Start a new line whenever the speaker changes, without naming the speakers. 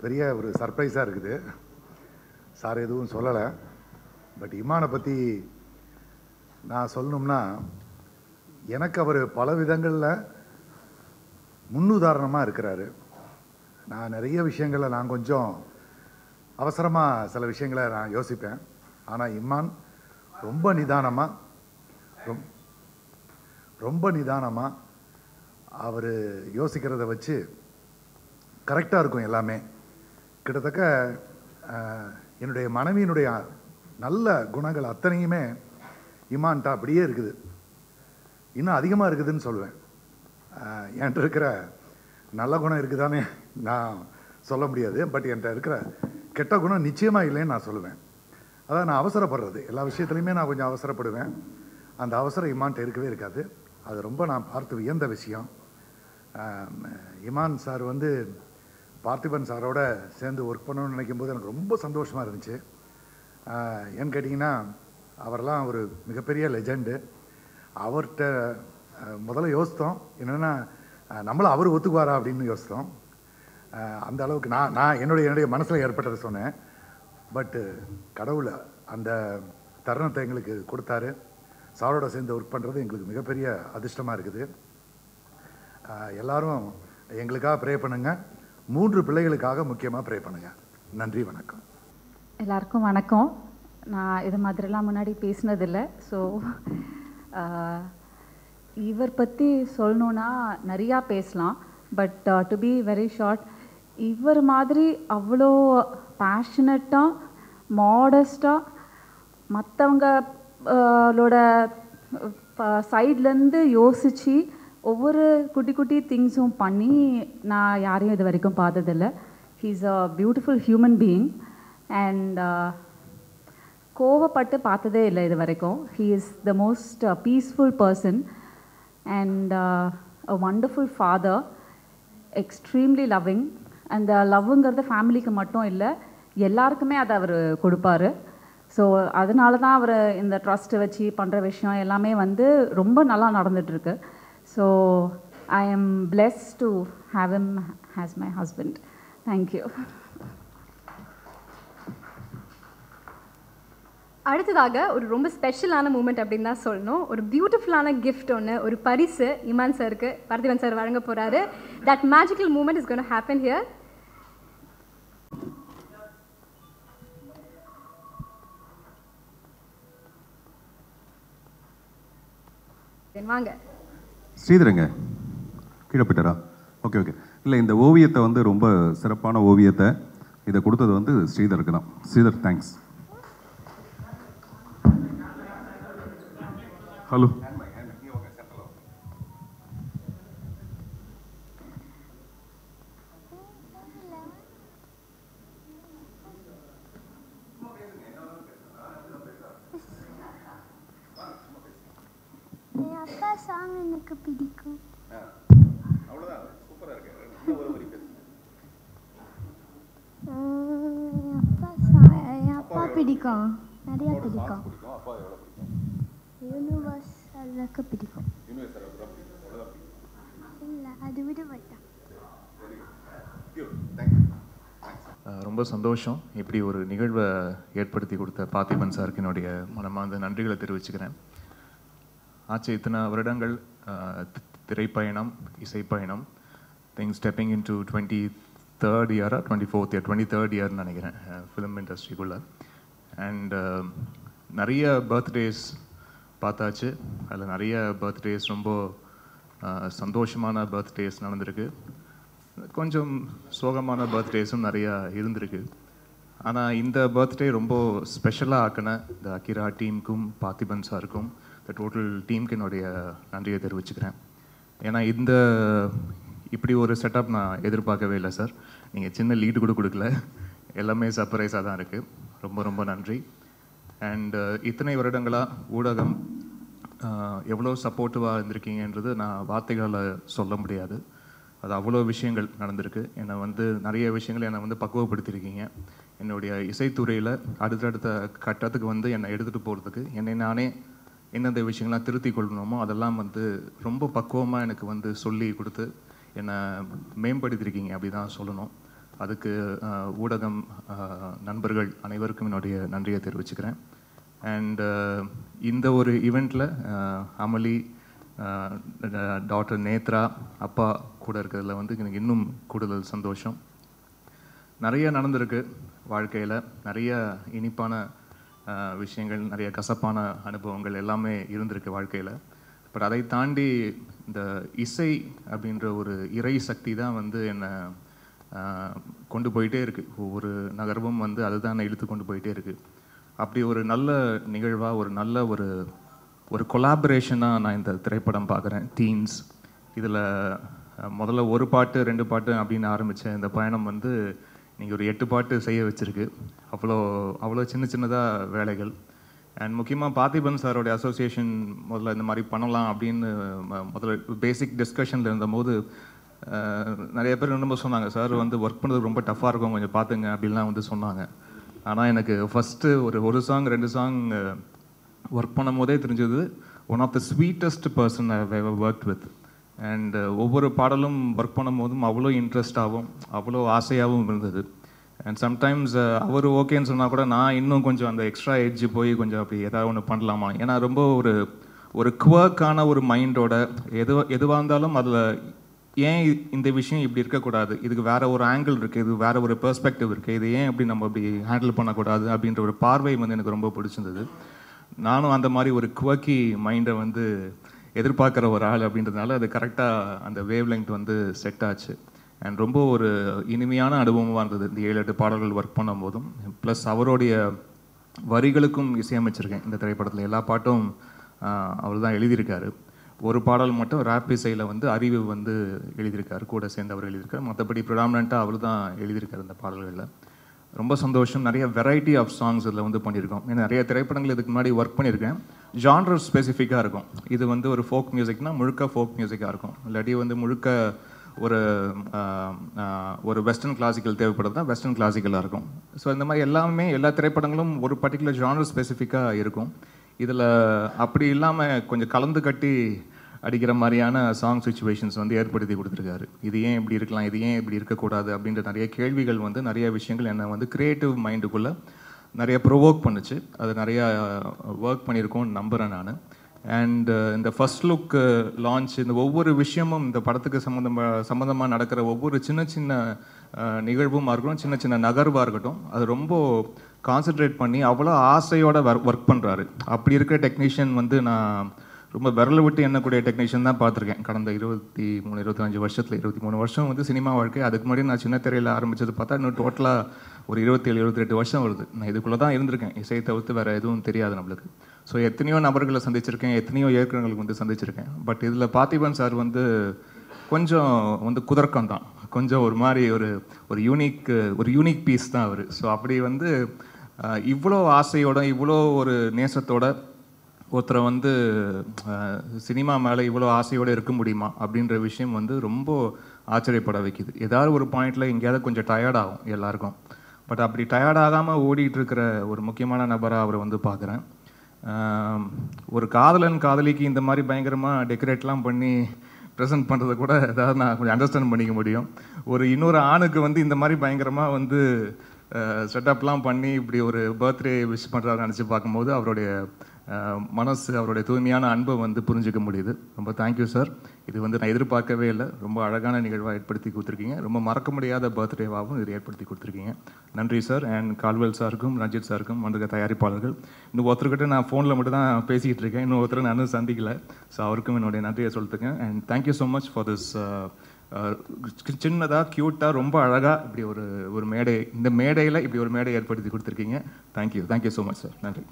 பெரிய ஒரு சர்ப்ரைஸாக இருக்குது. சார் எதுவும் சொல்லலை. பட் இமானை பற்றி நான் சொல்லணும்னா, எனக்கு அவர் பல விதங்களில் முன்னுதாரணமாக இருக்கிறாரு. நான் நிறைய விஷயங்களை நான் கொஞ்சம் அவசரமாக சில விஷயங்களை நான் யோசிப்பேன். ஆனால் இமான் ரொம்ப நிதானமாக அவர் யோசிக்கிறத வச்சு கரெக்டாக இருக்கும் எல்லாமே. கிட்டத்தட்ட என்னுடைய மனைவியினுடைய நல்ல குணங்கள் அத்தனையுமே இமான்ட்ட அப்படியே இருக்குது, இன்னும் அதிகமாக இருக்குதுன்னு சொல்லுவேன். என்கிட்ட இருக்கிற நல்ல குணம் இருக்குதானே நான் சொல்ல முடியாது, பட் என்கிட்ட இருக்கிற கெட்ட குணம் நிச்சயமாக இல்லைன்னு நான் சொல்லுவேன். அதான் நான் அவசரப்படுறது, எல்லா விஷயத்துலையுமே நான் கொஞ்சம் அவசரப்படுவேன். அந்த அவசரம் இமான்ட்ட இருக்கவே இருக்காது. அது ரொம்ப நான் பார்த்து வியந்த விஷயம். இமான் சார் வந்து பார்த்திபன் சாரோட சேர்ந்து ஒர்க் பண்ணணும்னு நினைக்கும் போது எனக்கு ரொம்ப சந்தோஷமாக இருந்துச்சு. ஏன்னு கேட்டிங்கன்னா, அவரெல்லாம் ஒரு மிகப்பெரிய லெஜெண்டு. அவர்கிட்ட முதல்ல யோசித்தோம் என்னென்னா, நம்மளும் அவர் ஒத்துக்குவாரா அப்படின்னு யோசித்தோம். அந்த அளவுக்கு நான் என்னுடைய மனசில் ஏற்பட்டதை சொன்னேன். பட்டு கடவுள் அந்த தருணத்தை எங்களுக்கு கொடுத்தாரு. சாரோட சேர்ந்து ஒர்க் பண்ணுறது எங்களுக்கு மிகப்பெரிய அதிர்ஷ்டமாக இருக்குது. எல்லாரும் எங்களுக்காக ப்ரே பண்ணுங்கள். 3 பிள்ளைகளுக்காக முக்கியமாக ப்ரே பண்ணுங்கள். நன்றி, வணக்கம்.
எல்லாருக்கும் வணக்கம். நான் இது மாதிரிலாம் முன்னாடி பேசினதில்லை. ஸோ இவர் பற்றி சொல்லணுன்னா நிறையா பேசலாம். But to be very short, இவர் மாதிரி அவ்வளோ பேஷனட்டாக மாடஸ்டாக மற்றவங்களோட சைட்லேருந்து யோசித்து ஒவ்வொரு குட்டி குட்டி திங்ஸும் பண்ணி நான் யாரையும் இது வரைக்கும் பார்த்ததில்லை. He is a beautiful human being. And கோவப்பட்டு பார்த்ததே இல்லை இது வரைக்கும். He is the most peaceful person and a wonderful father, extremely loving. அந்த லவ்வுங்கிறது ஃபேமிலிக்கு மட்டும் இல்லை, எல்லாருக்குமே அதை அவர் கொடுப்பாரு. ஸோ அதனால தான் அவர் இந்த ட்ரஸ்ட்டை வச்சு பண்ணுற விஷயம் எல்லாமே வந்து ரொம்ப நல்லா நடந்துகிட்ருக்கு. So I am blessed to have him as my husband. Thank you.
அடுத்ததாக ஒரு ரொம்ப ஸ்பெஷலான மூமெண்ட் அப்படின்னு தான் சொல்லணும். ஒரு பியூட்டிஃபுல்லான கிஃப்ட் ஒன்று, ஒரு பரிசு இமான் சாருக்கு பார்த்திபன் சார் வழங்க போகிறாரு. That magical moment is gonna happen here. வாங்க
ஸ்ரீதரங்க, கீழே போயிட்டாரா? Okay okay. இல்லை, இந்த ஓவியத்தை வந்து ரொம்ப சிறப்பான ஓவியத்தை இதை கொடுத்தது வந்து ஸ்ரீதருக்கு தான். ஸ்ரீதர், தேங்க்ஸ். ஹலோ.
என் அப்பா சாங் எனக்கு பிடிக்கும். என் அப்பா பிடிக்கும், நிறைய பிடிக்கும். யூனிவர்ஸ் அளவுக்கு பிடிக்கும். இல்லை, அது விட மாட்டான்.
ரொம்ப சந்தோஷம். இப்படி ஒரு நிகழ்வை ஏற்படுத்தி கொடுத்த பார்த்திபன் சாருக்கு என்னுடைய மனமார்ந்த நன்றிகளை தெரிவிச்சுக்கிறேன். ஆச்சு இத்தனை வருடங்கள் திரைப்பயணம், இசைப்பயணம், think stepping into 23rd இயரா 24th இயர் 23rd இயர்னு நினைக்கிறேன் ஃபிலிம் இண்டஸ்ட்ரிக்குள்ளே. அண்ட் நிறைய பர்த்டேஸ் பார்த்தாச்சு. அதில் நிறைய பர்த்டேஸ் ரொம்ப சந்தோஷமான பர்த்டேஸ் நடந்திருக்கு. கொஞ்சம் சோகமான பர்த்டேஸும் நிறையா இருந்திருக்கு. ஆனால் இந்த பர்த்டே ரொம்ப ஸ்பெஷலாக ஆக்கின இந்த அகிரா டீமுக்கும் பார்த்திபன் சாருக்கும், இந்த டோட்டல் டீமுக்கு என்னுடைய நன்றியை தெரிவிச்சுக்கிறேன். ஏன்னா இப்படி ஒரு செட்டப் நான் எதிர்பார்க்கவே இல்லை சார். நீங்கள் சின்ன லீடு கூட கொடுக்கல, எல்லாமே சர்ப்ரைஸாக தான் இருக்குது. ரொம்ப ரொம்ப நன்றி. அண்டு இத்தனை வருடங்களாக ஊடகம் எவ்வளோ சப்போர்ட்டிவாக இருந்திருக்கீங்கன்றது நான் வார்த்தைகளால் சொல்ல முடியாது. அது அவ்வளோ விஷயங்கள் நடந்திருக்கு. என்னை வந்து நிறைய விஷயங்கள் என்னை வந்து பக்குவப்படுத்தியிருக்கீங்க. என்னுடைய இசைத்துறையில் அடுத்தடுத்த கட்டத்துக்கு வந்து என்னை எடுத்துகிட்டு போகிறதுக்கு என்னை நானே எந்தெந்த விஷயங்கள்லாம் திருத்தி கொள்ளணுமோ அதெல்லாம் வந்து ரொம்ப பக்குவமாக எனக்கு வந்து சொல்லி கொடுத்து என்னை மேம்படுத்தியிருக்கீங்க, அப்படி தான் சொல்லணும். அதுக்கு ஊடகம் நண்பர்கள் அனைவருக்கும் என்னுடைய நன்றியை தெரிவிச்சுக்கிறேன். அண்ட் இந்த ஒரு ஈவெண்ட்டில் அமளி, டாக்டர் நேத்ரா, அப்பா கூட இருக்கிறதுல வந்து எனக்கு இன்னும் கூடுதல் சந்தோஷம். நிறைய நடந்திருக்கு வாழ்க்கையில், நிறைய இனிப்பான விஷயங்கள், நிறைய கசப்பான அனுபவங்கள் எல்லாமே இருந்திருக்கு வாழ்க்கையில். பட் அதை தாண்டி இந்த இசை அப்படின்ற ஒரு இறை சக்தி தான் வந்து என்னை கொண்டு போயிட்டே இருக்குது. ஒவ்வொரு நகர்வும் வந்து அதுதான் என்னை இழுத்து கொண்டு போயிட்டே இருக்குது. அப்படி ஒரு நல்ல நிகழ்வாக, ஒரு நல்ல ஒரு கொலாபரேஷனாக நான் இந்த திரைப்படம் பார்க்குறேன். டீன்ஸ் இதில் முதல்ல ஒரு பாட்டு 2 பாட்டு அப்படின்னு ஆரம்பித்த இந்த பயணம் வந்து நீங்கள் ஒரு 8 பாட்டு செய்ய வச்சுருக்கு. அவ்வளோ சின்னதாக வேலைகள். அண்ட் முக்கியமாக பார்த்திபன் சாரோடைய அசோசியேஷன் முதல்ல இந்த மாதிரி பண்ணலாம் அப்படின்னு முதல்ல பேசிக் டிஸ்கஷனில் இருந்தபோது நிறைய பேர் ரொம்ப சொன்னாங்க, சார் வந்து ஒர்க் பண்ணுறது ரொம்ப டஃப்பாக இருக்கும், கொஞ்சம் பார்த்துங்க அப்படின்லாம் வந்து சொன்னாங்க. ஆனால் எனக்கு ஃபஸ்ட்டு ஒரு சாங் 2 சாங் ஒர்க் பண்ணும் போதே தெரிஞ்சது one of the sweetest person I have worked with. And ஒவ்வொரு பாடலும் ஒர்க் பண்ணும் போதும் அவ்வளோ இன்ட்ரெஸ்டாகவும் அவ்வளோ ஆசையாகவும் இருந்தது. அண்ட் சம்டைம்ஸ் அவர் ஓகேன்னு சொன்னால் கூட நான் இன்னும் கொஞ்சம் அந்த எக்ஸ்ட்ரா எட்ஜு போய் கொஞ்சம் அப்படி ஏதாவது ஒன்று பண்ணலாமா, ஏன்னா ரொம்ப ஒரு குவர்க்கான ஒரு மைண்டோட எதுவாக இருந்தாலும் அதில் ஏன் இந்த விஷயம் இப்படி இருக்கக்கூடாது, இதுக்கு வேறு ஒரு ஆங்கிள் இருக்குது, இது வேறு ஒரு பெர்ஸ்பெக்டிவ் இருக்குது, இது ஏன் இப்படி நம்ம இப்படி ஹேண்டில் பண்ணக்கூடாது அப்படின்ற ஒரு பார்வை வந்து எனக்கு ரொம்ப பிடிச்சிருந்தது. நானும் அந்த மாதிரி ஒரு குவர்க்கி மைண்டை வந்து எதிர்பார்க்குற ஒரு ஆள் அப்படின்றதுனால அது கரெக்டாக அந்த வேவ் லெங்த் வந்து செட் ஆச்சு. அண்ட் ரொம்ப ஒரு இனிமையான அனுபவமாக இருந்தது இந்த 7-8 பாடல்கள் ஒர்க் பண்ணும் போதும். ப்ளஸ் அவருடைய வரிகளுக்கும் இசையமைச்சிருக்கேன் இந்த திரைப்படத்தில். எல்லா பாட்டும் அவர் தான் எழுதியிருக்காரு. ஒரு பாடல் மட்டும் ரேப் இசையில் வந்து அறிவு வந்து எழுதியிருக்காரு, கூட சேர்ந்து அவர் எழுதியிருக்காரு. மற்றபடி ப்ரிடாமினண்ட்டாக அவர் தான் எழுதியிருக்காரு இந்த பாடல்களில். ரொம்ப சந்தோஷம். நிறைய வெரைட்டி ஆஃப் சாங்ஸ் இதில் வந்து பண்ணியிருக்கோம். ஏன்னா நிறைய திரைப்படங்கள் இதுக்கு முன்னாடி ஒர்க் பண்ணியிருக்கேன். ஜான்ரர் ஸ்பெசிஃபிக்காக இருக்கும். இது வந்து ஒரு ஃபோக் மியூசிக்னால் முழுக்க ஃபோக் மியூசிக்காக இருக்கும், இல்லாட்டி வந்து முழுக்க ஒரு வெஸ்டர்ன் கிளாசிக்கல் தேவைப்படுறது தான் வெஸ்டர்ன் கிளாசிக்கலாக இருக்கும். ஸோ இந்த மாதிரி எல்லா திரைப்படங்களும் ஒரு பர்டிகுலர் ஜானர் ஸ்பெசிஃபிக்காக இருக்கும். இதில் அப்படி இல்லாமல் கொஞ்சம் கலந்து கட்டி அடிக்கிற மாதிரியான சாங் சுச்சுவேஷன்ஸ் வந்து ஏற்படுத்தி கொடுத்துருக்காரு. இது ஏன் இப்படி இருக்கலாம், இது ஏன் இப்படி இருக்கக்கூடாது அப்படின்ற நிறைய கேள்விகள் வந்து நிறைய விஷயங்கள் என்னை வந்து க்ரியேட்டிவ் மைண்டுக்குள்ளே நிறைய ப்ரொவோக் பண்ணுச்சு. அது நிறையா ஒர்க் பண்ணியிருக்கோன்னு நம்புகிறேன் நான். அண்ட் இந்த ஃபர்ஸ்ட் லுக் லான்ச், இந்த ஒவ்வொரு விஷயமும் இந்த படத்துக்கு சம்மந்தமாக நடக்கிற ஒவ்வொரு சின்ன நிகழ்வுமாக இருக்கட்டும், சின்ன நகர்வாக இருக்கட்டும், அது ரொம்ப கான்சென்ட்ரேட் பண்ணி அவ்வளோ ஆசையோடு ஒர்க் பண்ணுறாரு. அப்படி இருக்கிற டெக்னீஷியன் வந்து நான் ரொம்ப விரல விட்டு எண்ணக்கூடிய டெக்னீஷியன் தான் பார்த்துருக்கேன் கடந்த 23-25 வருஷத்தில். 23 வருஷம் வந்து சினிமா வாழ்க்கை. அதுக்கு முன்னாடி நான் சின்ன திரையில் ஆரம்பித்தது பார்த்தா இன்னும் டோட்டலாக ஒரு 27-28 வருஷம் வருது. நான் இதுக்குள்ளே தான் இருந்திருக்கேன். இசையை தவிர்த்து வேறு எதுவும் தெரியாது நம்மளுக்கு. ஸோ எத்தனையோ நபர்களை சந்திச்சிருக்கேன், எத்தனையோ இயக்குநர்களுக்கு வந்து சந்திச்சிருக்கேன். பட் இதில் பார்த்திபன் சார் வந்து கொஞ்சம் வந்து குதர்க்கம் தான், கொஞ்சம் ஒரு மாதிரி ஒரு யூனிக் பீஸ் தான் அவர். ஸோ அப்படி வந்து இவ்வளோ ஆசையோட, இவ்வளோ ஒரு நேசத்தோட ஒருத்தரை வந்து சினிமா மேலே இவ்வளோ ஆசையோடு இருக்க முடியுமா அப்படின்ற விஷயம் வந்து ரொம்ப ஆச்சரியப்பட வைக்குது. ஏதாவது ஒரு பாயிண்டில் எங்கேயாவது கொஞ்சம் டயர்டாகும் எல்லாருக்கும். பட் அப்படி டயர்டாகாமல் ஓடிட்டு இருக்கிற ஒரு முக்கியமான நபராக அவரை வந்து பார்க்குறேன். ஒரு காதலிக்கு இந்த மாதிரி பயங்கரமாக டெக்கரேட்லாம் பண்ணி ப்ரெசென்ட் பண்ணுறதை கூட ஏதாவது நான் கொஞ்சம் அண்டர்ஸ்டாண்ட் பண்ணிக்க முடியும். இன்னொரு ஆணுக்கு வந்து இந்த மாதிரி பயங்கரமாக வந்து செட்டப்லாம் பண்ணி இப்படி ஒரு பர்த்டே விஷ் பண்ணுறாரு நினச்சி பார்க்கும்போது அவருடைய மனசு, அவருடைய தூய்மையான அன்பை வந்து புரிஞ்சிக்க முடியுது. ரொம்ப தேங்க்யூ சார். இது வந்து நான் எதிர்பார்க்கவே இல்லை. ரொம்ப அழகான நிகழ்வாக ஏற்படுத்தி கொடுத்துருக்கீங்க. ரொம்ப மறக்க முடியாத பர்த்டேவாகவும் இது ஏற்படுத்தி கொடுத்துருக்கீங்க. நன்றி சார். அண்ட் கால்வெல் சாருக்கும் ரஞ்சித் சாருக்கும் வந்திருக்க தயாரிப்பாளர்கள். இன்னும் ஒருத்தர்கிட்ட நான் ஃபோனில் மட்டும் தான் பேசிக்கிட்டு இருக்கேன், இன்னும் ஒருத்தர் நான் சந்திக்கலை. ஸோ அவருக்கும் என்னுடைய நன்றியை சொல்லிட்டுருக்கேன். And thank you so much for this சின்னதாக க்யூட்டாக ரொம்ப அழகாக இப்படி ஒரு மேடை, இந்த மேடையில் இப்படி ஒரு மேடை ஏற்படுத்தி கொடுத்துருக்கீங்க. Thank you so much sir. நன்றி.